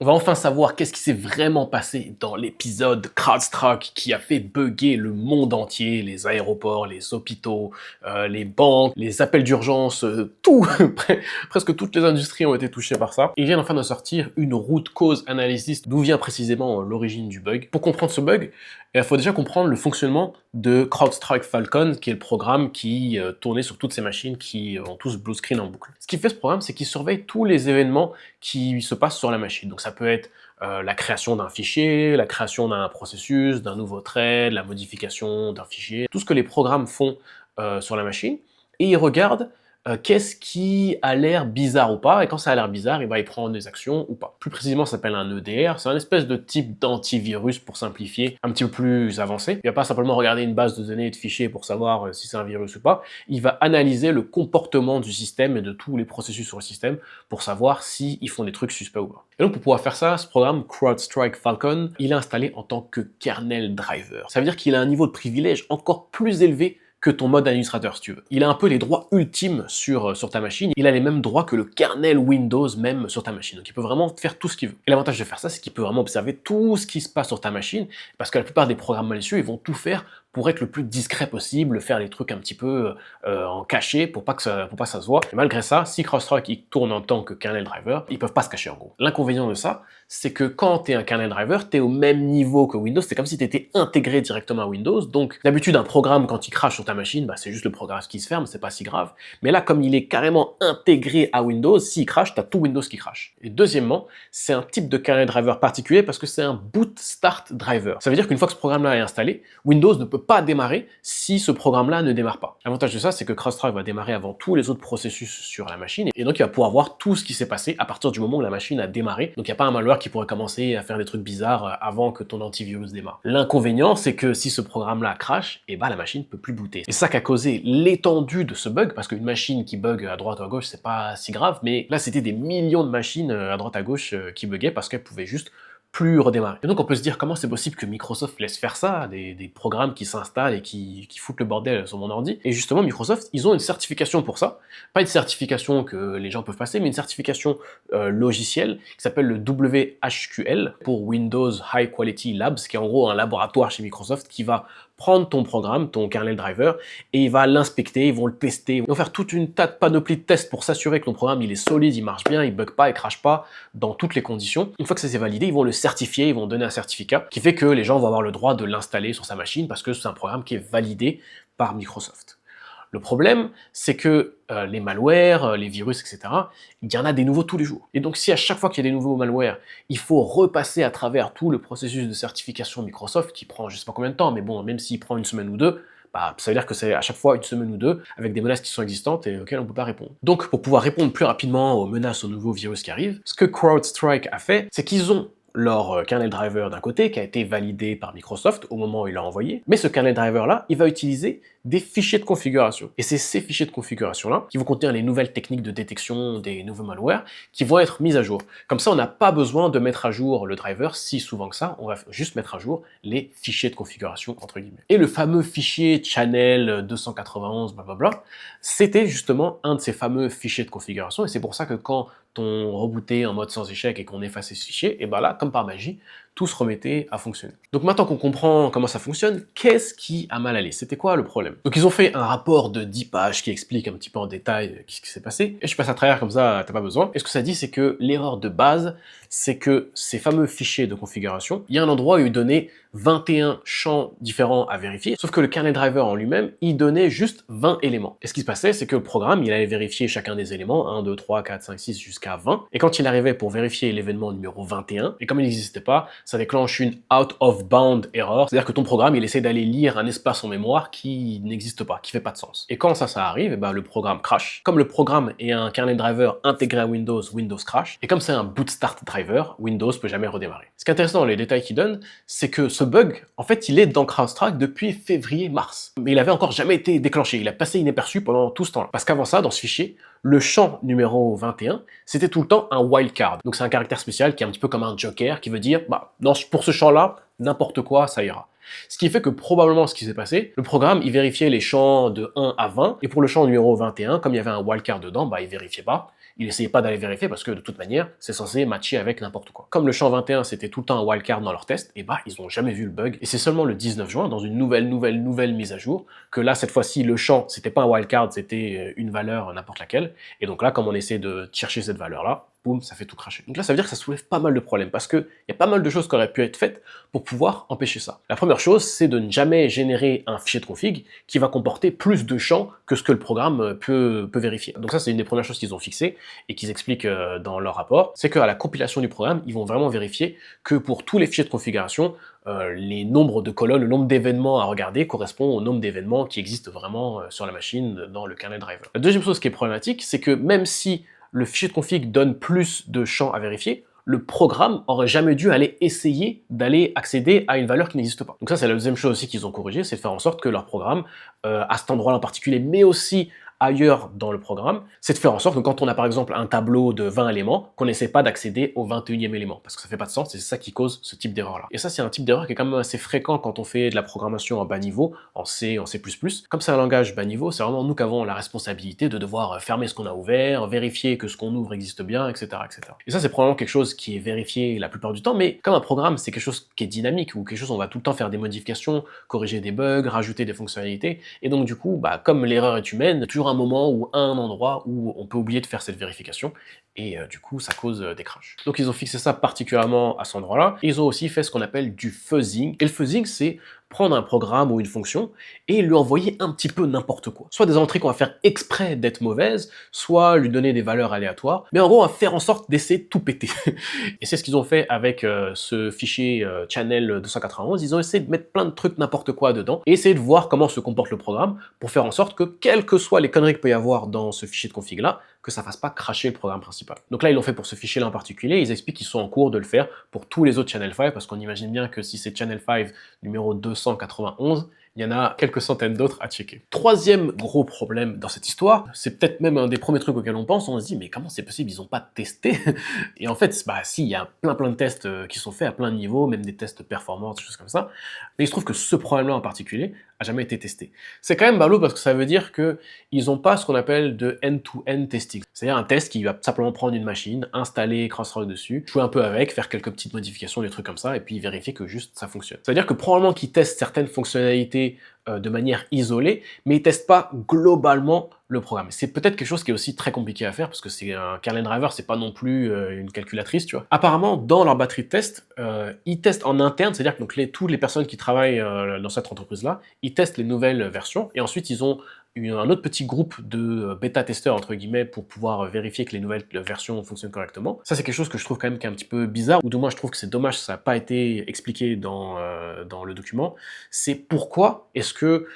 On va enfin savoir qu'est-ce qui s'est vraiment passé dans l'épisode CrowdStrike qui a fait bugger le monde entier, les aéroports, les hôpitaux, les banques, les appels d'urgence, tout, presque toutes les industries ont été touchées par ça. Ils viennent enfin de sortir une root cause analysis d'où vient précisément l'origine du bug. Pour comprendre ce bug, il faut déjà comprendre le fonctionnement de CrowdStrike Falcon, qui est le programme qui tournait sur toutes ces machines qui ont tous blue screen en boucle. Ce qu'il fait ce programme, c'est qu'il surveille tous les événements qui se passent sur la machine. Donc ça peut être la création d'un fichier, la création d'un processus, d'un nouveau thread, la modification d'un fichier, tout ce que les programmes font sur la machine, et il regarde qu'est-ce qui a l'air bizarre ou pas, et quand ça a l'air bizarre, il va y prendre des actions ou pas. Plus précisément, ça s'appelle un EDR, c'est un espèce de type d'antivirus pour simplifier, un petit peu plus avancé. Il va pas simplement regarder une base de données et de fichiers pour savoir si c'est un virus ou pas, il va analyser le comportement du système et de tous les processus sur le système pour savoir s'ils font des trucs suspects ou pas. Et donc pour pouvoir faire ça, ce programme CrowdStrike Falcon, il est installé en tant que kernel driver. Ça veut dire qu'il a un niveau de privilège encore plus élevé que ton mode administrateur, si tu veux. Il a un peu les droits ultimes sur ta machine, il a les mêmes droits que le kernel Windows même sur ta machine, donc il peut vraiment faire tout ce qu'il veut. Et l'avantage de faire ça, c'est qu'il peut vraiment observer tout ce qui se passe sur ta machine, parce que la plupart des programmes malicieux, ils vont tout faire pour être le plus discret possible, faire des trucs un petit peu en cachet pour pas que ça se voit. Et malgré ça, si CrowdStrike il tourne en tant que kernel driver, ils peuvent pas se cacher en gros. L'inconvénient de ça, c'est que quand tu es un kernel driver, tu es au même niveau que Windows, c'est comme si tu étais intégré directement à Windows, donc d'habitude un programme quand il crache sur ta machine, bah, c'est juste le programme qui se ferme, c'est pas si grave, mais là comme il est carrément intégré à Windows, s'il crache, tu as tout Windows qui crache. Et deuxièmement, c'est un type de kernel driver particulier parce que c'est un boot start driver. Ça veut dire qu'une fois que ce programme-là est installé, Windows ne peut pas démarrer si ce programme-là ne démarre pas. L'avantage de ça, c'est que CrowdStrike va démarrer avant tous les autres processus sur la machine, et donc il va pouvoir voir tout ce qui s'est passé à partir du moment où la machine a démarré, donc il n'y a pas un malware qui pourrait commencer à faire des trucs bizarres avant que ton antivirus démarre. L'inconvénient, c'est que si ce programme-là crache, et bah la machine ne peut plus booter. Et c'est ça qui a causé l'étendue de ce bug, parce qu'une machine qui bug à droite ou à gauche, c'est pas si grave, mais là c'était des millions de machines à droite à gauche qui buguaient parce qu'elles pouvaient juste plus redémarrer. Et donc on peut se dire comment c'est possible que Microsoft laisse faire ça, des programmes qui s'installent et qui foutent le bordel sur mon ordi. Et justement Microsoft, ils ont une certification pour ça, pas une certification que les gens peuvent passer, mais une certification logicielle qui s'appelle le WHQL pour Windows High Quality Labs, qui est en gros un laboratoire chez Microsoft qui va prendre ton programme, ton kernel driver, et il va l'inspecter, ils vont le tester, ils vont faire toute une tas de panoplie de tests pour s'assurer que ton programme il est solide, il marche bien, il bug pas, il crache pas dans toutes les conditions. Une fois que ça s'est validé, ils vont le certifier, ils vont donner un certificat qui fait que les gens vont avoir le droit de l'installer sur sa machine parce que c'est un programme qui est validé par Microsoft. Le problème, c'est que les malwares, les virus, etc., il y en a des nouveaux tous les jours. Et donc si à chaque fois qu'il y a des nouveaux malwares, il faut repasser à travers tout le processus de certification Microsoft, qui prend je sais pas combien de temps, mais bon, même s'il prend une semaine ou deux, bah, ça veut dire que c'est à chaque fois une semaine ou deux, avec des menaces qui sont existantes et auxquelles on ne peut pas répondre. Donc pour pouvoir répondre plus rapidement aux menaces, aux nouveaux virus qui arrivent, ce que CrowdStrike a fait, c'est qu'ils ont leur kernel driver d'un côté, qui a été validé par Microsoft au moment où il l'a envoyé, mais ce kernel driver-là, il va utiliser des fichiers de configuration. Et c'est ces fichiers de configuration-là qui vont contenir les nouvelles techniques de détection des nouveaux malwares qui vont être mises à jour. Comme ça, on n'a pas besoin de mettre à jour le driver si souvent que ça, on va juste mettre à jour les fichiers de configuration, entre guillemets. Et le fameux fichier channel 291, blablabla, c'était justement un de ces fameux fichiers de configuration, et c'est pour ça que quand on rebootait en mode sans échec et qu'on effaçait ce fichier, et ben là, comme par magie, tout se remettait à fonctionner. Donc maintenant qu'on comprend comment ça fonctionne, qu'est-ce qui a mal allé? C'était quoi le problème? Donc ils ont fait un rapport de 10 pages qui explique un petit peu en détail ce qui s'est passé, et je passe à travers comme ça, t'as pas besoin. Et ce que ça dit, c'est que l'erreur de base, c'est que ces fameux fichiers de configuration, il y a un endroit où il donnait 21 champs différents à vérifier, sauf que le kernel driver en lui-même, il donnait juste 20 éléments. Et ce qui se passait, c'est que le programme, il allait vérifier chacun des éléments, 1, 2, 3, 4, 5, 6, jusqu'à 20, et quand il arrivait pour vérifier l'événement numéro 21, et comme il n'existait pas, ça déclenche une out of bound error, c'est-à-dire que ton programme, il essaie d'aller lire un espace en mémoire qui n'existe pas, qui fait pas de sens. Et quand ça arrive, et ben, le programme crash. Comme le programme est un kernel driver intégré à Windows, Windows crash, et comme c'est un boot start driver, Windows peut jamais redémarrer. Ce qui est intéressant dans les détails qu'il donne, c'est que ce bug, en fait, il est dans CrowdStrike depuis février-mars. Mais il avait encore jamais été déclenché, il a passé inaperçu pendant tout ce temps-là. Parce qu'avant ça, dans ce fichier, le champ numéro 21, c'était tout le temps un wildcard. Donc c'est un caractère spécial qui est un petit peu comme un joker, qui veut dire, bah, pour ce champ-là, n'importe quoi, ça ira. Ce qui fait que probablement ce qui s'est passé, le programme, il vérifiait les champs de 1 à 20, et pour le champ numéro 21, comme il y avait un wildcard dedans, bah, il vérifiait pas, il essayait pas d'aller vérifier parce que de toute manière, c'est censé matcher avec n'importe quoi. Comme le champ 21, c'était tout le temps un wildcard dans leur test, et bah ils ont jamais vu le bug. Et c'est seulement le 19 juin, dans une nouvelle mise à jour, que là, cette fois-ci, le champ, c'était pas un wildcard, c'était une valeur n'importe laquelle. Et donc là, comme on essaie de chercher cette valeur-là, boum, ça fait tout cracher. Donc là, ça veut dire que ça soulève pas mal de problèmes, parce qu'il y a pas mal de choses qui auraient pu être faites pour pouvoir empêcher ça. La première chose, c'est de ne jamais générer un fichier de config qui va comporter plus de champs que ce que le programme peut vérifier. Donc ça, c'est une des premières choses qu'ils ont fixées et qu'ils expliquent dans leur rapport, c'est qu'à la compilation du programme, ils vont vraiment vérifier que pour tous les fichiers de configuration, les nombres de colonnes, le nombre d'événements à regarder correspond au nombre d'événements qui existent vraiment sur la machine dans le kernel driver. La deuxième chose qui est problématique, c'est que même si le fichier de config donne plus de champs à vérifier, le programme aurait jamais dû aller essayer d'aller accéder à une valeur qui n'existe pas. Donc ça, c'est la deuxième chose aussi qu'ils ont corrigé, c'est de faire en sorte que leur programme, à cet endroit-là en particulier, mais aussi ailleurs dans le programme, c'est de faire en sorte que quand on a par exemple un tableau de 20 éléments, qu'on n'essaie pas d'accéder au 21e élément, parce que ça fait pas de sens, et c'est ça qui cause ce type d'erreur-là. Et ça, c'est un type d'erreur qui est quand même assez fréquent quand on fait de la programmation en bas niveau, en C, en C++. Comme c'est un langage bas niveau, c'est vraiment nous qui avons la responsabilité de devoir fermer ce qu'on a ouvert, vérifier que ce qu'on ouvre existe bien, etc., etc. Et ça, c'est probablement quelque chose qui est vérifié la plupart du temps, mais comme un programme, c'est quelque chose qui est dynamique, ou quelque chose où on va tout le temps faire des modifications, corriger des bugs, rajouter des fonctionnalités, et donc du coup, bah, comme l'erreur est humaine, il y a toujours un moment ou un endroit où on peut oublier de faire cette vérification, et du coup ça cause des crashs. Donc ils ont fixé ça particulièrement à cet endroit-là. Ils ont aussi fait ce qu'on appelle du fuzzing, et le fuzzing c'est prendre un programme ou une fonction et lui envoyer un petit peu n'importe quoi. Soit des entrées qu'on va faire exprès d'être mauvaises, soit lui donner des valeurs aléatoires, mais en gros on va faire en sorte d'essayer de tout péter. Et c'est ce qu'ils ont fait avec ce fichier channel 291, ils ont essayé de mettre plein de trucs n'importe quoi dedans, et essayer de voir comment se comporte le programme, pour faire en sorte que, quelles que soient les conneries qu'il peut y avoir dans ce fichier de config là, que ça fasse pas cracher le programme principal. Donc là ils l'ont fait pour ce fichier là en particulier, ils expliquent qu'ils sont en cours de le faire pour tous les autres channel 5, parce qu'on imagine bien que si c'est channel 5 numéro 291, il y en a quelques centaines d'autres à checker. Troisième gros problème dans cette histoire, c'est peut-être même un des premiers trucs auxquels on pense, on se dit mais comment c'est possible, ils ont pas testé? Et en fait, bah si, il y a plein de tests qui sont faits à plein de niveaux, même des tests performance, des choses comme ça, mais il se trouve que ce problème-là en particulier a jamais été testé. C'est quand même ballot parce que ça veut dire que ils ont pas ce qu'on appelle de end-to-end testing. C'est-à-dire un test qui va simplement prendre une machine, installer Crossroad dessus, jouer un peu avec, faire quelques petites modifications, des trucs comme ça, et puis vérifier que juste ça fonctionne. C'est-à-dire que probablement qu'ils testent certaines fonctionnalités de manière isolée, mais ils testent pas globalement le programme. C'est peut-être quelque chose qui est aussi très compliqué à faire, parce que c'est un kernel driver, c'est pas non plus une calculatrice, tu vois. Apparemment, dans leur batterie de test, ils testent en interne, c'est-à-dire que donc, toutes les personnes qui travaillent dans cette entreprise-là, ils testent les nouvelles versions, et ensuite ils ont un autre petit groupe de bêta-testeurs, entre guillemets, pour pouvoir vérifier que les nouvelles versions fonctionnent correctement. Ça, c'est quelque chose que je trouve quand même qui est un petit peu bizarre, ou du moins je trouve que c'est dommage que ça n'a pas été expliqué dans le document. C'est pourquoi est-ce que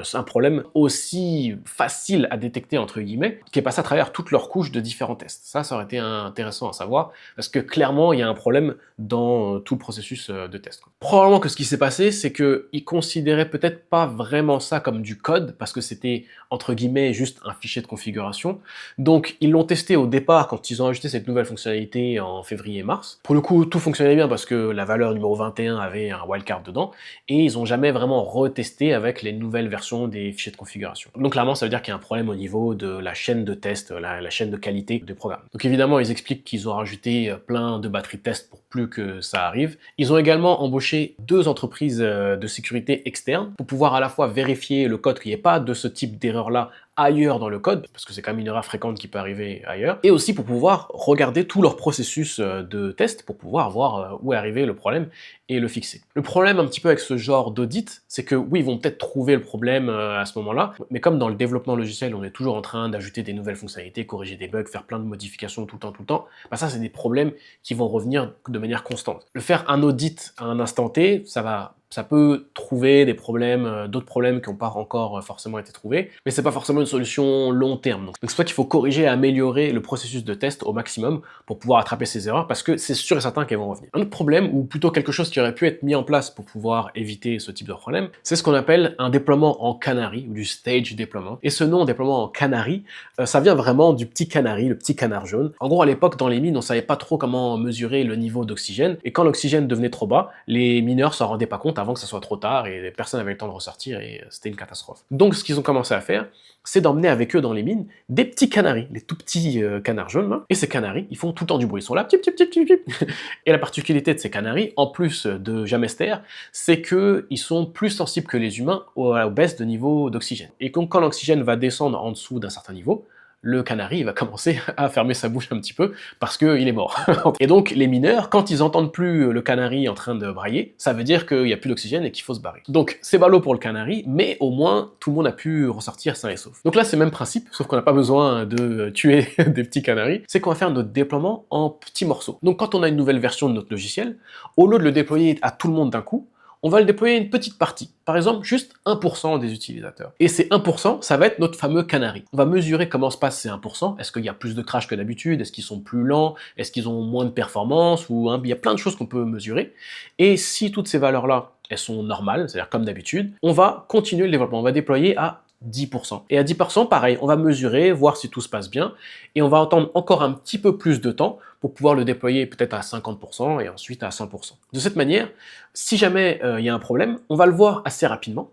c'est un problème aussi facile à détecter, entre guillemets, qui est passé à travers toutes leurs couches de différents tests. Ça aurait été intéressant à savoir, parce que clairement, il y a un problème dans tout le processus de test. Probablement que ce qui s'est passé, c'est qu'ils considéraient peut-être pas vraiment ça comme du code, parce que c'était, entre guillemets, juste un fichier de configuration. Donc, ils l'ont testé au départ, quand ils ont ajouté cette nouvelle fonctionnalité en février-mars. Pour le coup, tout fonctionnait bien, parce que la valeur numéro 21 avait un wildcard dedans, et ils ont jamais vraiment retesté avec les nouvelles version des fichiers de configuration. Donc clairement, ça veut dire qu'il y a un problème au niveau de la chaîne de test, la chaîne de qualité des programmes. Donc évidemment, ils expliquent qu'ils ont rajouté plein de batteries de test pour plus que ça arrive. Ils ont également embauché 2 entreprises de sécurité externes pour pouvoir à la fois vérifier le code, qu'il n'y ait pas de ce type d'erreur-là ailleurs dans le code, parce que c'est quand même une erreur fréquente qui peut arriver ailleurs, et aussi pour pouvoir regarder tout leur processus de test, pour pouvoir voir où est arrivé le problème et le fixer. Le problème un petit peu avec ce genre d'audit, c'est que oui, ils vont peut-être trouver le problème à ce moment-là, mais comme dans le développement logiciel, on est toujours en train d'ajouter des nouvelles fonctionnalités, corriger des bugs, faire plein de modifications tout le temps, bah ça c'est des problèmes qui vont revenir de manière constante. Le faire un audit à un instant T, ça peut trouver des problèmes, d'autres problèmes qui n'ont pas encore forcément été trouvés, mais c'est pas forcément une solution long terme. Donc c'est pour ça qu'il faut corriger et améliorer le processus de test au maximum pour pouvoir attraper ces erreurs, parce que c'est sûr et certain qu'elles vont revenir. Un autre problème, ou plutôt quelque chose qui aurait pu être mis en place pour pouvoir éviter ce type de problème, c'est ce qu'on appelle un déploiement en canary, ou du stage deployment. Et ce nom, déploiement en canary, ça vient vraiment du petit canari, le petit canard jaune. En gros, à l'époque, dans les mines, on savait pas trop comment mesurer le niveau d'oxygène, et quand l'oxygène devenait trop bas, les mineurs s'en rendaient pas compte avant que ça soit trop tard et personne n'avait le temps de ressortir et c'était une catastrophe. Donc ce qu'ils ont commencé à faire, c'est d'emmener avec eux dans les mines des petits canaris, les tout petits canards jaunes, hein. Et ces canaris, ils font tout le temps du bruit, ils sont là, tip, tip, tip, tip, tip. Et la particularité de ces canaris, en plus de jamais se taire, c'est qu'ils sont plus sensibles que les humains aux baisses de niveau d'oxygène. Et donc quand l'oxygène va descendre en dessous d'un certain niveau, le canari il va commencer à fermer sa bouche un petit peu parce qu'il est mort. Et donc les mineurs, quand ils entendent plus le canari en train de brailler, ça veut dire qu'il n'y a plus d'oxygène et qu'il faut se barrer. Donc c'est ballot pour le canari, mais au moins tout le monde a pu ressortir sain et sauf. Donc là c'est le même principe, sauf qu'on n'a pas besoin de tuer des petits canaris, c'est qu'on va faire notre déploiement en petits morceaux. Donc quand on a une nouvelle version de notre logiciel, au lieu de le déployer à tout le monde d'un coup, on va le déployer à une petite partie. Par exemple, juste 1% des utilisateurs. Et ces 1%, ça va être notre fameux canari. On va mesurer comment se passent ces 1%. Est-ce qu'il y a plus de crash que d'habitude? Est-ce qu'ils sont plus lents? Est-ce qu'ils ont moins de performance? Il y a plein de choses qu'on peut mesurer. Et si toutes ces valeurs-là, elles sont normales, c'est-à-dire comme d'habitude, on va continuer le développement. On va déployer à 10%. Et à 10%, pareil, on va mesurer, voir si tout se passe bien, et on va attendre encore un petit peu plus de temps pour pouvoir le déployer peut-être à 50% et ensuite à 100%. De cette manière, si jamais il y a un problème, on va le voir assez rapidement.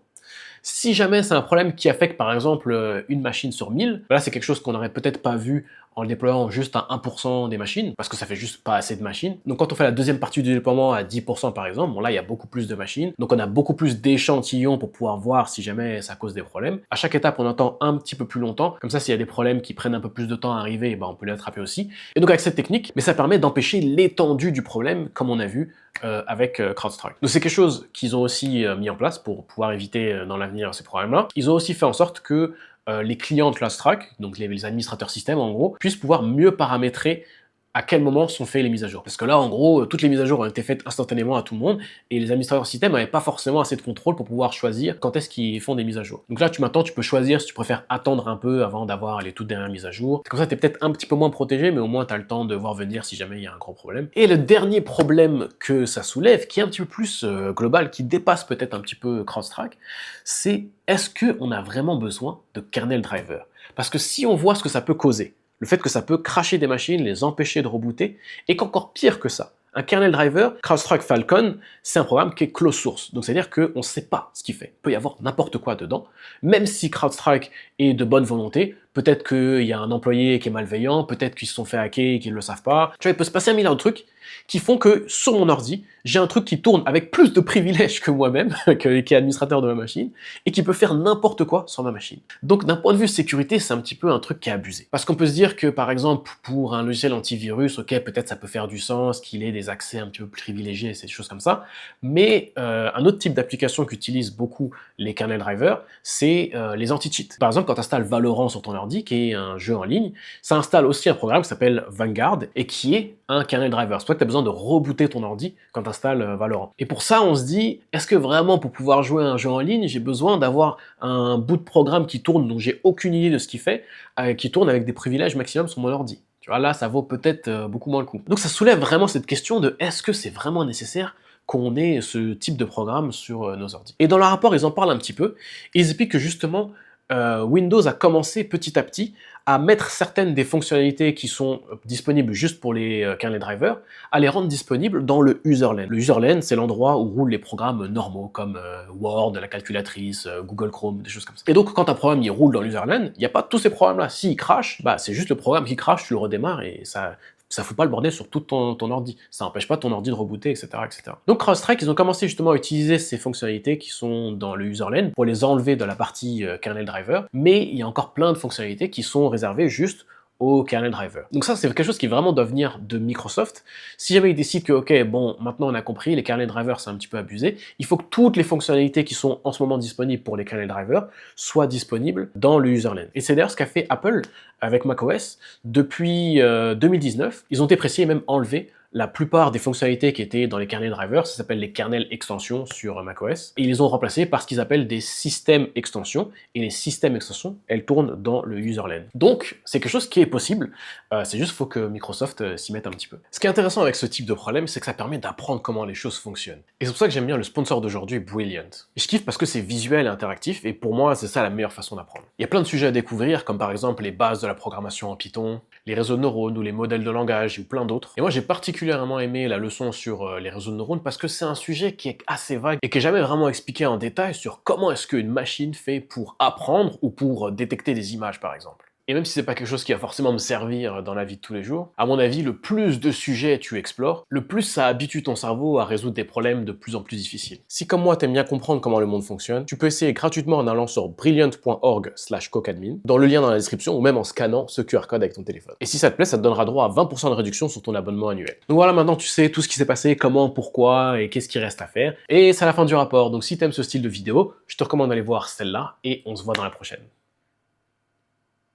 Si jamais c'est un problème qui affecte par exemple une machine sur 1000, là c'est quelque chose qu'on n'aurait peut-être pas vu en le déployant juste à 1% des machines, parce que ça fait juste pas assez de machines. Donc quand on fait la deuxième partie du déploiement à 10% par exemple, bon là il y a beaucoup plus de machines, donc on a beaucoup plus d'échantillons pour pouvoir voir si jamais ça cause des problèmes. À chaque étape on attend un petit peu plus longtemps, comme ça s'il y a des problèmes qui prennent un peu plus de temps à arriver, on peut les attraper aussi. Et donc avec cette technique, mais ça permet d'empêcher l'étendue du problème, comme on a vu avec CrowdStrike. Donc c'est quelque chose qu'ils ont aussi mis en place pour pouvoir éviter dans l'avenir ces problèmes-là. Ils ont aussi fait en sorte que les clients de CrowdStrike, donc les administrateurs système en gros, puissent pouvoir mieux paramétrer à quel moment sont faites les mises à jour. Parce que là, en gros, toutes les mises à jour ont été faites instantanément à tout le monde, et les administrateurs système n'avaient pas forcément assez de contrôle pour pouvoir choisir quand est-ce qu'ils font des mises à jour. Donc là, maintenant, tu peux choisir si tu préfères attendre un peu avant d'avoir les toutes dernières mises à jour. Comme ça, tu es peut-être un petit peu moins protégé, mais au moins, tu as le temps de voir venir si jamais il y a un gros problème. Et le dernier problème que ça soulève, qui est un petit peu plus global, qui dépasse peut-être un petit peu CrowdStrike, c'est est-ce qu'on a vraiment besoin de kernel driver? Parce que si on voit ce que ça peut causer, le fait que ça peut crasher des machines, les empêcher de rebooter, et qu'encore pire que ça, un kernel driver, CrowdStrike Falcon, c'est un programme qui est closed source. Donc c'est-à-dire qu'on ne sait pas ce qu'il fait. Il peut y avoir n'importe quoi dedans. Même si CrowdStrike est de bonne volonté, peut-être qu'il y a un employé qui est malveillant, peut-être qu'ils se sont fait hacker et qu'ils ne le savent pas. Tu vois, il peut se passer un milliard de trucs qui font que sur mon ordi, j'ai un truc qui tourne avec plus de privilèges que moi-même, qui est administrateur de ma machine, et qui peut faire n'importe quoi sur ma machine. Donc d'un point de vue sécurité, c'est un petit peu un truc qui est abusé. Parce qu'on peut se dire que par exemple, pour un logiciel antivirus, ok, peut-être ça peut faire du sens, qu'il ait des accès un petit peu plus privilégiés, ces choses comme ça, mais un autre type d'application qu'utilisent beaucoup les kernel drivers, c'est les anti-cheats. Par exemple, quand tu installes Valorant sur ton ordi, qui est un jeu en ligne, ça installe aussi un programme qui s'appelle Vanguard, et qui est un kernel driver. C'est pour ça que tu as besoin de rebooter ton ordi quand tu installes Valorant. Et pour ça, on se dit, est-ce que vraiment pour pouvoir jouer à un jeu en ligne, j'ai besoin d'avoir un bout de programme qui tourne, dont j'ai aucune idée de ce qu'il fait, qui tourne avec des privilèges maximum sur mon ordi? Tu vois, là, ça vaut peut-être beaucoup moins le coup. Donc ça soulève vraiment cette question de est-ce que c'est vraiment nécessaire qu'on ait ce type de programme sur nos ordi? Et dans le rapport, ils en parlent un petit peu, et ils expliquent que justement, Windows a commencé petit à petit à mettre certaines des fonctionnalités qui sont disponibles juste pour les kernel drivers, à les rendre disponibles dans le userland. Le userland, c'est l'endroit où roulent les programmes normaux, comme Word, la calculatrice, Google Chrome, des choses comme ça. Et donc, quand un programme il roule dans l'userland, il n'y a pas tous ces programmes-là. S'il crash, c'est juste le programme qui crash, tu le redémarres et ça fout pas le bordel sur tout ton ordi. Ça n'empêche pas ton ordi de rebooter, etc., etc. Donc CrowdStrike, ils ont commencé justement à utiliser ces fonctionnalités qui sont dans le userland pour les enlever de la partie kernel driver, mais il y a encore plein de fonctionnalités qui sont réservées juste au kernel driver. Donc ça, c'est quelque chose qui vraiment doit venir de Microsoft. Si jamais ils décident que, ok, bon, maintenant on a compris, les kernel drivers c'est un petit peu abusé, il faut que toutes les fonctionnalités qui sont en ce moment disponibles pour les kernel drivers soient disponibles dans le userland. Et c'est d'ailleurs ce qu'a fait Apple avec macOS depuis 2019. Ils ont déprécié et même enlevé la plupart des fonctionnalités qui étaient dans les kernel drivers, ça s'appelle les kernel extensions sur macOS, et ils les ont remplacés par ce qu'ils appellent des systèmes extensions, et les systèmes extensions, elles tournent dans le userland. Donc, c'est quelque chose qui est possible, c'est juste qu'il faut que Microsoft s'y mette un petit peu. Ce qui est intéressant avec ce type de problème, c'est que ça permet d'apprendre comment les choses fonctionnent. Et c'est pour ça que j'aime bien le sponsor d'aujourd'hui, Brilliant. Et je kiffe parce que c'est visuel et interactif, et pour moi, c'est ça la meilleure façon d'apprendre. Il y a plein de sujets à découvrir, comme par exemple les bases de la programmation en Python, les réseaux de neurones, ou les modèles de langage, ou plein d'autres. Et moi, j'ai particulièrement particulièrement aimé la leçon sur les réseaux de neurones parce que c'est un sujet qui est assez vague et qui est jamais vraiment expliqué en détail sur comment est-ce qu'une machine fait pour apprendre ou pour détecter des images, par exemple. Et même si c'est pas quelque chose qui va forcément me servir dans la vie de tous les jours, à mon avis, le plus de sujets tu explores, le plus ça habitue ton cerveau à résoudre des problèmes de plus en plus difficiles. Si comme moi t'aimes bien comprendre comment le monde fonctionne, tu peux essayer gratuitement en allant sur brilliant.org/cocadmin, dans le lien dans la description ou même en scannant ce QR code avec ton téléphone. Et si ça te plaît, ça te donnera droit à 20% de réduction sur ton abonnement annuel. Donc voilà, maintenant tu sais tout ce qui s'est passé, comment, pourquoi et qu'est-ce qui reste à faire. Et c'est la fin du rapport, donc si t'aimes ce style de vidéo, je te recommande d'aller voir celle-là et on se voit dans la prochaine.